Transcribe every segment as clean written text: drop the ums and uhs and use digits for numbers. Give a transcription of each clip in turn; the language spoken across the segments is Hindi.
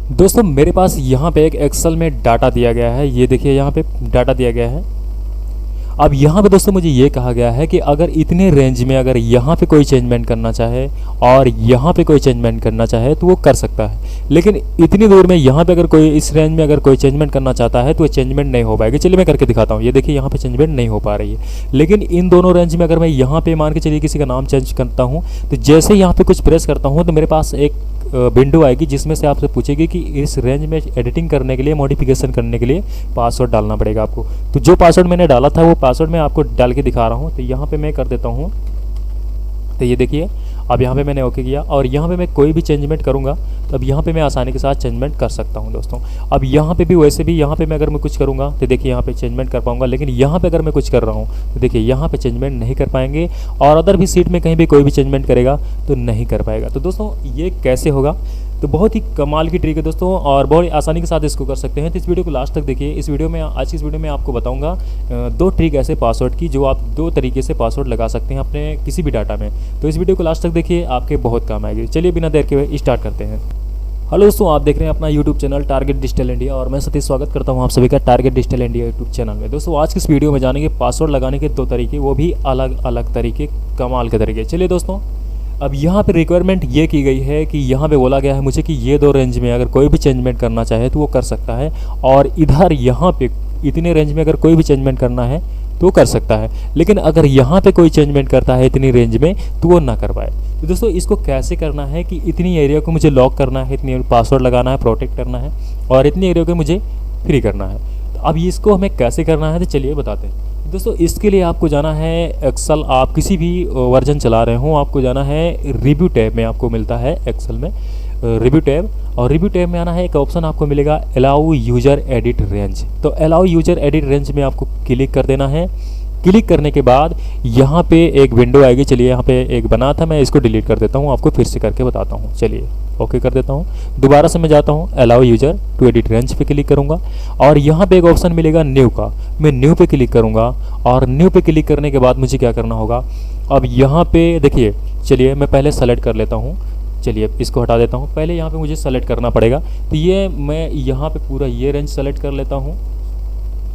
दोस्तों मेरे पास यहाँ पे एक एक्सेल में डाटा दिया गया है। ये देखिए यहाँ पे डाटा दिया गया है। अब यहाँ पे दोस्तों मुझे ये कहा गया है कि अगर इतने रेंज में अगर यहाँ पे कोई चेंजमेंट करना चाहे और यहाँ पे कोई चेंजमेंट करना चाहे तो वो कर सकता है, लेकिन इतनी दूर में यहाँ पे अगर कोई इस रेंज में अगर कोई चेंजमेंट करना चाहता है तो वो चेंजमेंट नहीं हो पाएगी। चलिए मैं करके दिखाता हूँ। ये देखिए यहाँ पे चेंजमेंट नहीं हो पा रही है, लेकिन इन दोनों रेंज में अगर मैं यहाँ पे मान के चलिए किसी का नाम चेंज करता हूँ तो जैसे यहाँ पे कुछ प्रेस करता हूँ तो मेरे पास एक विंडो आएगी जिसमें से आपसे पूछेगी कि इस रेंज में एडिटिंग करने के लिए, मॉडिफिकेशन करने के लिए पासवर्ड डालना पड़ेगा आपको। तो जो पासवर्ड मैंने डाला था वो पासवर्ड मैं आपको डाल के दिखा रहा हूँ। तो यहाँ पे मैं कर देता हूँ। तो ये देखिए अब यहाँ पे मैंने ओके किया और यहाँ पे मैं कोई भी चेंजमेंट करूँगा तो अब यहाँ पे मैं आसानी के साथ चेंजमेंट कर सकता हूँ दोस्तों। अब यहाँ पे भी वैसे भी यहाँ पे मैं अगर मैं कुछ करूँगा तो देखिए यहाँ पे चेंजमेंट कर पाऊँगा, लेकिन यहाँ पे अगर मैं कुछ कर रहा हूँ तो देखिए यहाँ पे चेंजमेंट नहीं कर पाएंगे और अदर भी सीट में कहीं भी कोई भी चेंजमेंट करेगा तो नहीं कर पाएगा। तो दोस्तों ये कैसे होगा, तो बहुत ही कमाल की ट्रिक है दोस्तों और बहुत आसानी के साथ इसको कर सकते हैं। तो इस वीडियो को लास्ट तक देखिए। इस वीडियो में आज की इस वीडियो में आपको बताऊंगा दो ट्रिक ऐसे पासवर्ड की जो आप दो तरीके से पासवर्ड लगा सकते हैं अपने किसी भी डाटा में। तो इस वीडियो को लास्ट तक देखिए, आपके बहुत काम आएगी। चलिए बिना देर के स्टार्ट करते हैं। हेलो दोस्तों, आप देख रहे हैं अपना YouTube channel target digital India और मैं सतीश स्वागत करता हूं आप सभी का target digital India YouTube channel में। दोस्तों आज की इस वीडियो में जानेंगे पासवर्ड लगाने के दो तरीके, वो भी अलग अलग तरीके, कमाल के तरीके। चलिए दोस्तों, अब यहाँ पे रिक्वायरमेंट ये की गई है कि यहाँ पे बोला गया है मुझे कि ये दो रेंज में अगर कोई भी चेंजमेंट करना चाहे तो वो कर सकता है, और इधर यहाँ पे इतने रेंज में अगर कोई भी चेंजमेंट करना है तो कर सकता है, लेकिन अगर यहाँ पे कोई चेंजमेंट करता है इतनी रेंज में तो वो ना कर पाए। तो दोस्तों इसको कैसे करना है कि इतनी एरिया को मुझे लॉक करना है, इतनी पासवर्ड लगाना है, प्रोटेक्ट करना है, और इतनी एरिया को मुझे फ्री करना है। तो अब इसको हमें कैसे करना है तो चलिए बताते हैं। दोस्तों इसके लिए आपको जाना है एक्सेल, आप किसी भी वर्जन चला रहे हो आपको जाना है रिव्यू टैब में, आपको मिलता है एक्सेल में रिव्यू टैब, और रिव्यू टैब में आना है, एक ऑप्शन आपको मिलेगा अलाउ यूजर एडिट रेंज। तो अलाउ यूजर एडिट रेंज में आपको क्लिक कर देना है। क्लिक करने के बाद यहाँ पे एक विंडो आएगी। चलिए यहाँ पे एक बना था, मैं इसको डिलीट कर देता हूँ, आपको फिर से करके बताता हूँ। चलिए ओके कर देता हूँ। दोबारा से मैं जाता हूँ allow user to edit range पे क्लिक करूँगा और यहाँ पे एक ऑप्शन मिलेगा न्यू का, मैं न्यू पे क्लिक करूँगा। और न्यू पे क्लिक करने के बाद मुझे क्या करना होगा, अब यहाँ पे देखिए, चलिए मैं पहले सेलेक्ट कर लेता हूँ। चलिए इसको हटा देता हूँ। पहले यहाँ पे मुझे सेलेक्ट करना पड़ेगा, तो ये मैं यहाँ पे पूरा ये रेंज सेलेक्ट कर लेता हूँ।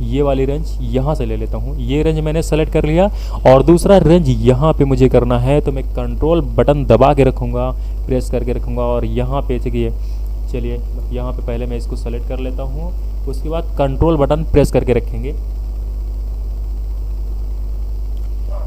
ये वाली रेंज यहाँ से ले लेता हूँ, ये रेंज मैंने सेलेक्ट कर लिया। और दूसरा रेंज यहाँ पे मुझे करना है, तो मैं कंट्रोल बटन दबा के रखूँगा, प्रेस करके रखूँगा, और यहाँ पे देखिए, चलिए यहाँ पे पहले मैं इसको सेलेक्ट कर लेता हूँ, उसके बाद कंट्रोल बटन प्रेस करके रखेंगे,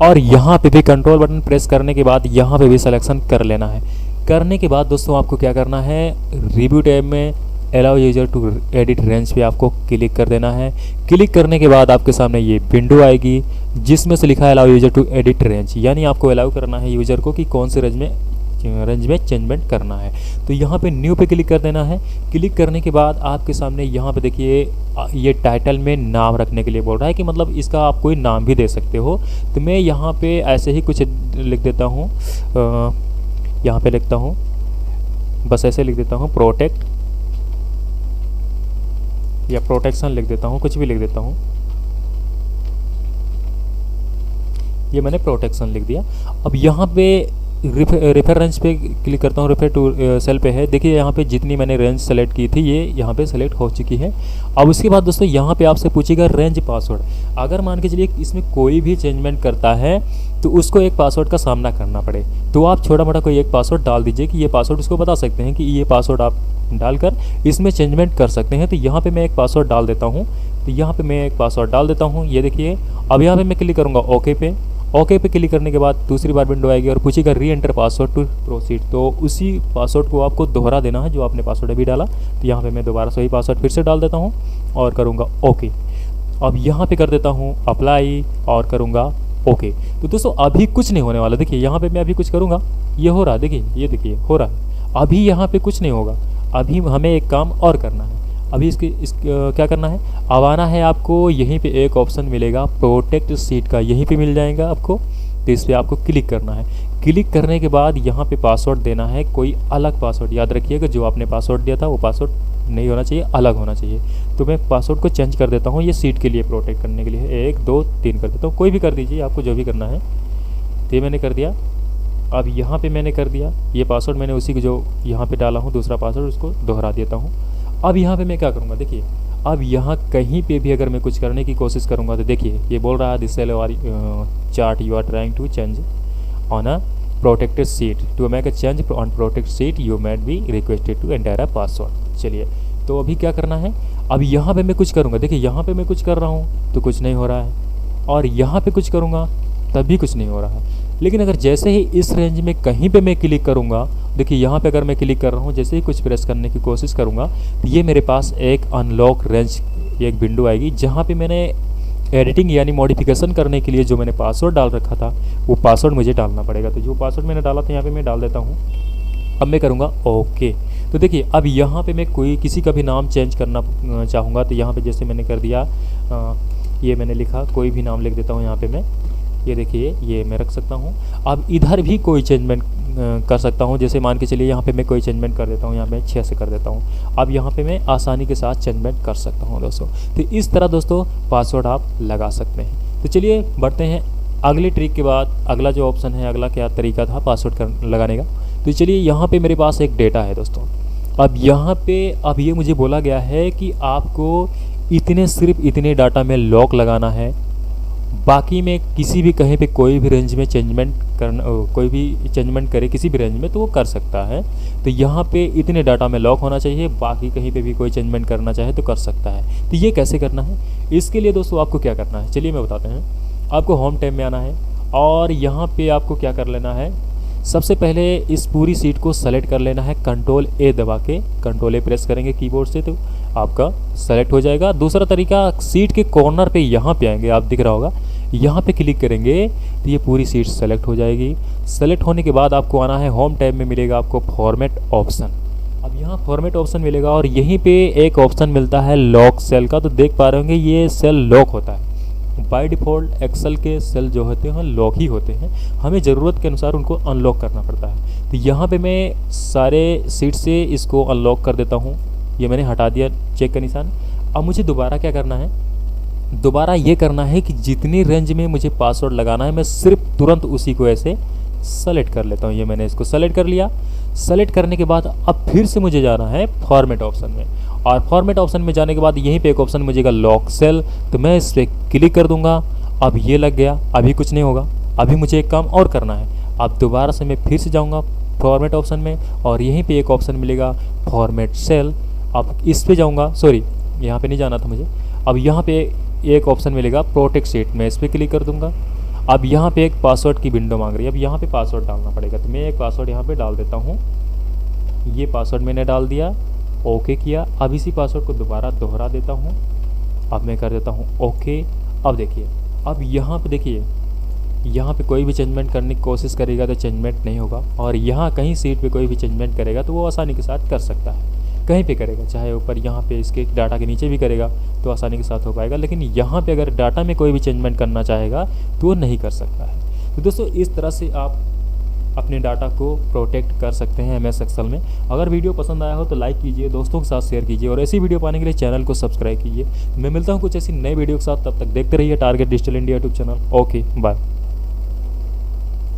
और यहाँ पे भी कंट्रोल बटन प्रेस करने के बाद यहाँ पे भी सिलेक्शन कर लेना है। करने के बाद दोस्तों आपको क्या करना है, रिव्यू टैब में allow user to edit range पे आपको क्लिक कर देना है। क्लिक करने के बाद आपके सामने ये विंडो आएगी जिसमें से लिखा है allow user to edit range, यानी आपको अलाउ करना है यूजर को कि कौन से रेंज में चेंजमेंट करना है। तो यहाँ पे न्यू पे क्लिक कर देना है। क्लिक करने के बाद आपके सामने यहाँ पे देखिए ये टाइटल में नाम रखने के लिए बोल रहा है कि मतलब इसका आप कोई नाम भी दे सकते हो। तो मैं यहाँ पे ऐसे ही कुछ लिख देता हूँ, यहाँ पे लिखता हूँ, बस ऐसे लिख देता हूँ प्रोटेक्ट या प्रोटेक्शन लिख देता हूँ, कुछ भी लिख देता हूँ। ये मैंने प्रोटेक्शन लिख दिया। अब यहाँ पे रेफर रेंज पे क्लिक करता हूँ, रेफर टू सेल पे है। देखिए यहाँ पे जितनी मैंने रेंज सेलेक्ट की थी ये यहाँ पे सेलेक्ट हो चुकी है। अब उसके बाद दोस्तों यहाँ पे आपसे पूछेगा रेंज पासवर्ड। अगर मान के चलिए इसमें कोई भी चेंजमेंट करता है तो उसको एक पासवर्ड का सामना करना पड़े, तो आप छोटा मोटा कोई एक पासवर्ड डाल दीजिए कि ये पासवर्ड उसको बता सकते हैं कि ये पासवर्ड आप डालकर इसमें चेंजमेंट कर सकते हैं। तो यहाँ पे मैं एक पासवर्ड डाल देता हूँ। तो यहाँ पे मैं एक पासवर्ड डाल देता हूँ, ये देखिए। अब यहाँ पे मैं क्लिक करूँगा ओके पे। ओके पे क्लिक करने के बाद दूसरी बार विंडो आएगी और पूछेगा री एंटर पासवर्ड टू प्रोसीड। तो उसी पासवर्ड को आपको दोहरा देना है जो आपने पासवर्ड अभी डाला। तो यहाँ पे मैं दोबारा से वही पासवर्ड फिर से डाल देता हूँ और करूँगा ओके। अब यहाँ पे कर देता हूँ अप्लाई और करूँगा ओके। तो दोस्तों अभी कुछ नहीं होने वाला। देखिए यहाँ पे मैं अभी कुछ करूँगा, ये हो रहा है, देखिए ये देखिए हो रहा है। अभी यहाँ पे कुछ नहीं होगा, अभी हमें एक काम और करना है। अभी क्या करना है, अब आना है आपको, यहीं पे एक ऑप्शन मिलेगा प्रोटेक्ट सीट का, यहीं पे मिल जाएगा आपको। तो इस पर आपको क्लिक करना है। क्लिक करने के बाद यहाँ पे पासवर्ड देना है, कोई अलग पासवर्ड। याद रखिएगा जो आपने पासवर्ड दिया था वो पासवर्ड नहीं होना चाहिए, अलग होना चाहिए। तो मैं पासवर्ड को चेंज कर देता हूँ, ये सीट के लिए प्रोटेक्ट करने के लिए 1 2 3 कर देता हूँ, कोई भी कर दीजिए आपको जो भी करना है। तो ये मैंने कर दिया। अब यहाँ पे मैंने कर दिया, ये पासवर्ड मैंने उसी को जो यहाँ पे डाला हूँ दूसरा पासवर्ड उसको दोहरा देता हूँ। अब यहाँ पे मैं क्या करूँगा, देखिए अब यहाँ कहीं पे भी अगर मैं कुछ करने की कोशिश करूँगा तो देखिए ये बोल रहा है दिस सेल और chart you are trying to change on a protected sheet, to make a change on protected sheet you may be requested to enter a password. चलिए तो अभी क्या करना है, अब यहाँ पे मैं कुछ करूँगा, देखिए यहाँ पे मैं कुछ कर रहा हूँ तो कुछ नहीं हो रहा है, और यहाँ पे कुछ करूँगा तब भी कुछ नहीं हो रहा है। लेकिन अगर जैसे ही इस रेंज में कहीं पे मैं क्लिक करूँगा, देखिए यहाँ पे अगर मैं क्लिक कर रहा हूँ, जैसे ही कुछ प्रेस करने की कोशिश करूँगा तो ये मेरे पास एक अनलॉक रेंज एक विंडो आएगी, जहाँ पे मैंने एडिटिंग यानी मॉडिफिकेशन करने के लिए जो मैंने पासवर्ड डाल रखा था वो पासवर्ड मुझे डालना पड़ेगा। तो जो पासवर्ड मैंने डाला था यहाँ पे मैं डाल देता हूँ। अब मैं करूँगा ओके। तो देखिए अब यहाँ पे मैं कोई किसी का भी नाम चेंज करना चाहूँगा तो यहाँ पे जैसे मैंने कर दिया, ये मैंने लिखा कोई भी नाम लिख देता हूँ यहाँ पे मैं, ये देखिए ये मैं रख सकता हूँ। अब इधर भी कोई चेंजमेंट कर सकता हूँ, जैसे मान के चलिए यहाँ पे मैं कोई चेंजमेंट कर देता हूँ, यहाँ पे 6 से कर देता हूँ। अब यहाँ पे मैं आसानी के साथ चेंजमेंट कर सकता हूँ दोस्तों। तो इस तरह दोस्तों पासवर्ड आप लगा सकते हैं। तो चलिए बढ़ते हैं अगले ट्रिक के बाद, अगला जो ऑप्शन है, अगला क्या तरीका था पासवर्ड लगाने का। तो चलिए यहाँ पे मेरे पास एक डेटा है दोस्तों। अब यहाँ पे अब ये मुझे बोला गया है कि आपको सिर्फ इतने डाटा में लॉक लगाना है, बाकी में किसी भी कहीं पे कोई भी रेंज में चेंजमेंट करना, कोई भी चेंजमेंट करे किसी भी रेंज में तो वो कर सकता है। तो यहाँ पे इतने डाटा में लॉक होना चाहिए, बाकी कहीं पे भी कोई चेंजमेंट करना चाहे तो कर सकता है। तो ये कैसे करना है, इसके लिए दोस्तों आपको क्या करना है चलिए मैं बताते हैं। आपको होम टैब में आना है और यहाँ पे आपको क्या कर लेना है, सबसे पहले इस पूरी सीट को सेलेक्ट कर लेना है, कंट्रोल ए दबा के, कंट्रोल ए प्रेस करेंगे कीबोर्ड से तो आपका सेलेक्ट हो जाएगा। दूसरा तरीका, सीट के कॉर्नर पे यहाँ पे आएंगे, आप दिख रहा होगा, यहाँ पे क्लिक करेंगे तो ये पूरी सीट सेलेक्ट हो जाएगी। सेलेक्ट होने के बाद आपको आना है होम टैब में, मिलेगा आपको फॉर्मेट ऑप्शन। अब यहाँ फॉर्मेट ऑप्शन मिलेगा और यहीं पे एक ऑप्शन मिलता है लॉक सेल का। तो देख पा रहे होंगे ये सेल लॉक होता है। बाय डिफ़ॉल्ट एक्सेल के सेल जो होते हैं लॉक ही होते हैं, हमें ज़रूरत के अनुसार उनको अनलॉक करना पड़ता है। तो यहाँ पे मैं सारे सीट से इसको अनलॉक कर देता हूँ, ये मैंने हटा दिया चेक का निशान। अब मुझे दोबारा क्या करना है, दोबारा ये करना है कि जितनी रेंज में मुझे पासवर्ड लगाना है मैं सिर्फ तुरंत उसी को ऐसे सेलेक्ट कर लेता हूँ। ये मैंने इसको सेलेक्ट कर लिया। सेलेक्ट करने के बाद अब फिर से मुझे जाना है फॉर्मेट ऑप्शन में, और फॉर्मेट ऑप्शन में जाने के बाद यहीं पे एक ऑप्शन मिलेगा लॉक सेल, तो मैं इस पर क्लिक कर दूंगा। अब ये लग गया, अभी कुछ नहीं होगा, अभी मुझे एक काम और करना है। अब दोबारा से मैं फिर से जाऊंगा फॉर्मेट ऑप्शन में और यहीं पे एक ऑप्शन मिलेगा फॉर्मेट सेल। अब इस पे जाऊंगा, सॉरी यहाँ पे नहीं जाना था मुझे। अब यहाँ पे एक ऑप्शन मिलेगा प्रोटेक्ट सीट, मैं इस पर क्लिक कर दूंगा। अब यहाँ पे एक पासवर्ड की विंडो मांग रही है, अब यहाँ पे पासवर्ड डालना पड़ेगा। तो मैं एक पासवर्ड यहाँ पे डाल देता हूँ, ये पासवर्ड मैंने डाल दिया, ओके किया। अब इसी पासवर्ड को दोबारा दोहरा देता हूँ, अब मैं कर देता हूँ ओके। अब देखिए, अब यहाँ पे देखिए, यहाँ पे कोई भी चेंजमेंट करने की कोशिश करेगा तो चेंजमेंट नहीं होगा, और यहाँ कहीं सीट पे कोई भी चेंजमेंट करेगा तो वो आसानी के साथ कर सकता है। कहीं पे करेगा, चाहे ऊपर यहाँ पे इसके डाटा के नीचे भी करेगा तो आसानी के साथ हो पाएगा, लेकिन यहाँ पे अगर डाटा में कोई भी चेंजमेंट करना चाहेगा तो वो नहीं कर सकता है। तो दोस्तों इस तरह से आप अपने डाटा को प्रोटेक्ट कर सकते हैं MS एक्सेल में। अगर वीडियो पसंद आया हो तो लाइक कीजिए, दोस्तों के साथ शेयर कीजिए, और ऐसी वीडियो पाने के लिए चैनल को सब्सक्राइब कीजिए। मैं मिलता हूँ कुछ ऐसी नई वीडियो के साथ, तब तक देखते रहिए target digital India YouTube channel. Okay bye.